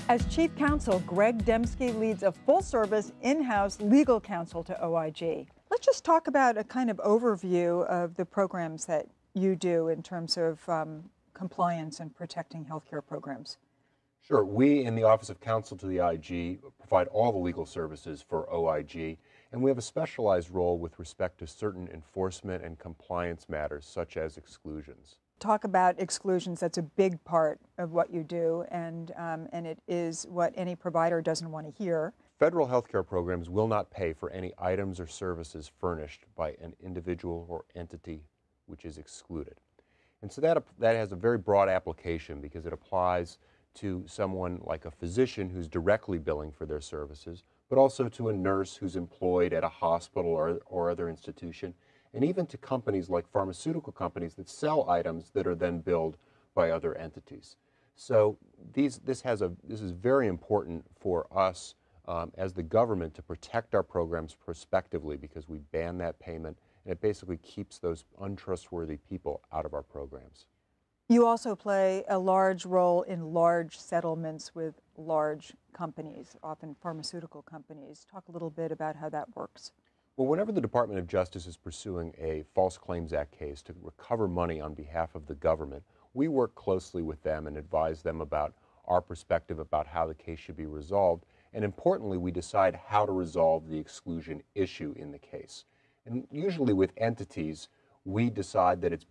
As Chief Counsel, Greg Demske leads a full-service in-house legal counsel to OIG. Let's just talk about a kind of overview of the programs that you do in terms of compliance and protecting healthcare programs. Sure. We in the Office of Counsel to the IG provide all the legal services for OIG, and we have a specialized role with respect to certain enforcement and compliance matters, such as exclusions. Talk about exclusions. That's a big part of what you do, and it is what any provider doesn't want to hear. Federal healthcare programs will not pay for any items or services furnished by an individual or entity which is excluded. And so that has a very broad application because it applies to someone like a physician who's directly billing for their services, but also to a nurse who's employed at a hospital or other institution, and even to companies like pharmaceutical companies that sell items that are then billed by other entities. So this is very important for us as the government to protect our programs prospectively because we ban that payment, and it basically keeps those untrustworthy people out of our programs. You also play a large role in large settlements with large companies, often pharmaceutical companies. Talk a little bit about how that works. Well, whenever the Department of Justice is pursuing a False Claims Act case to recover money on behalf of the government, we work closely with them and advise them about our perspective about how the case should be resolved. And importantly, we decide how to resolve the exclusion issue in the case. And usually with entities, we decide that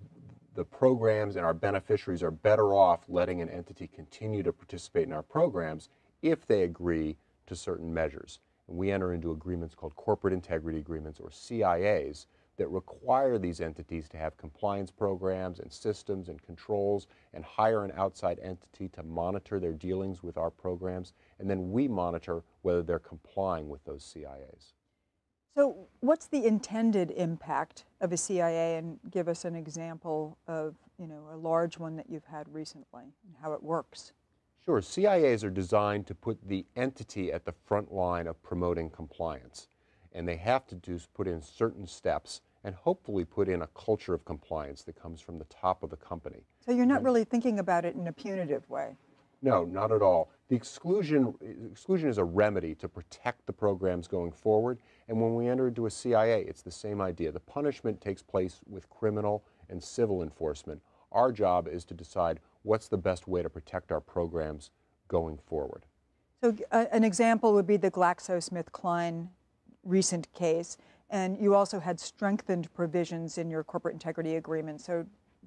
the programs and our beneficiaries are better off letting an entity continue to participate in our programs if they agree to certain measures. And we enter into agreements called corporate integrity agreements, or CIAs, that require these entities to have compliance programs and systems and controls and hire an outside entity to monitor their dealings with our programs, and then we monitor whether they're complying with those CIAs. So what's the intended impact of a CIA, and give us an example of, a large one that you've had recently and how it works? Sure. CIAs are designed to put the entity at the front line of promoting compliance, and they have to put in certain steps and hopefully put in a culture of compliance that comes from the top of the company. So you're not really thinking about it in a punitive way? No, not at all. The exclusion is a remedy to protect the programs going forward, and when we enter into a CIA, it's the same idea. The punishment takes place with criminal and civil enforcement. Our job is to decide what's the best way to protect our programs going forward. So an example would be the GlaxoSmithKline recent case, and you also had strengthened provisions in your corporate integrity agreement. So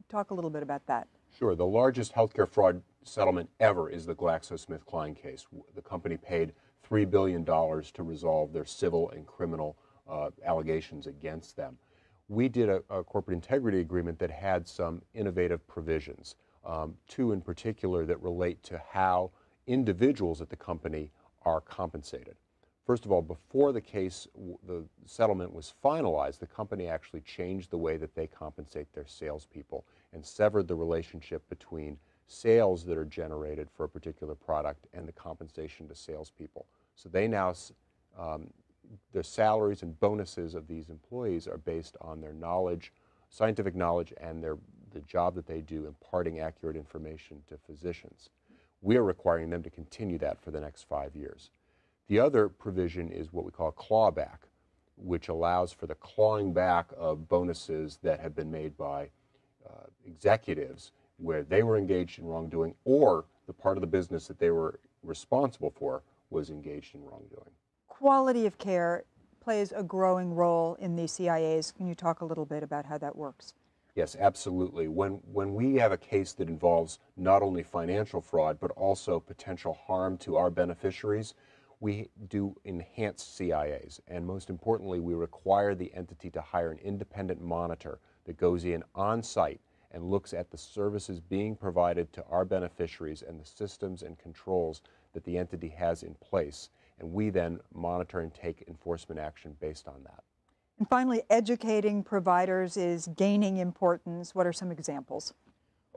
talk a little bit about that. Sure. The largest healthcare fraud settlement ever is the GlaxoSmithKline case. The company paid $3 billion to resolve their civil and criminal allegations against them. We did a corporate integrity agreement that had some innovative provisions, two in particular that relate to how individuals at the company are compensated. First of all, before the settlement was finalized, the company actually changed the way that they compensate their salespeople and severed the relationship between sales that are generated for a particular product and the compensation to salespeople. So they now, their salaries and bonuses of these employees are based on their knowledge, scientific knowledge, and the job that they do imparting accurate information to physicians. We are requiring them to continue that for the next 5 years. The other provision is what we call a clawback, which allows for the clawing back of bonuses that have been made by executives where they were engaged in wrongdoing or the part of the business that they were responsible for was engaged in wrongdoing. Quality of care plays a growing role in these CIAs. Can you talk a little bit about how that works? Yes, absolutely. When we have a case that involves not only financial fraud but also potential harm to our beneficiaries, we do enhanced CIAs, and most importantly, we require the entity to hire an independent monitor that goes in on-site and looks at the services being provided to our beneficiaries and the systems and controls that the entity has in place, and we then monitor and take enforcement action based on that. And finally, educating providers is gaining importance. What are some examples?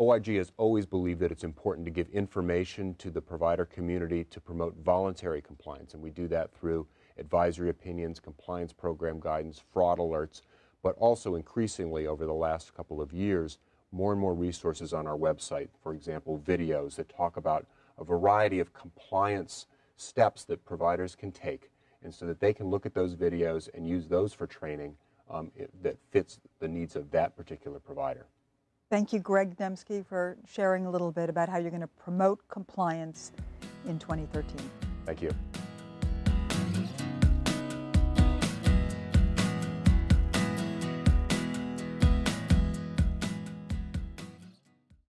OIG has always believed that it's important to give information to the provider community to promote voluntary compliance, and we do that through advisory opinions, compliance program guidance, fraud alerts, but also increasingly over the last couple of years, more and more resources on our website. For example, videos that talk about a variety of compliance steps that providers can take, and so that they can look at those videos and use those for training that fits the needs of that particular provider. Thank you, Greg Demske, for sharing a little bit about how you're going to promote compliance in 2013. Thank you.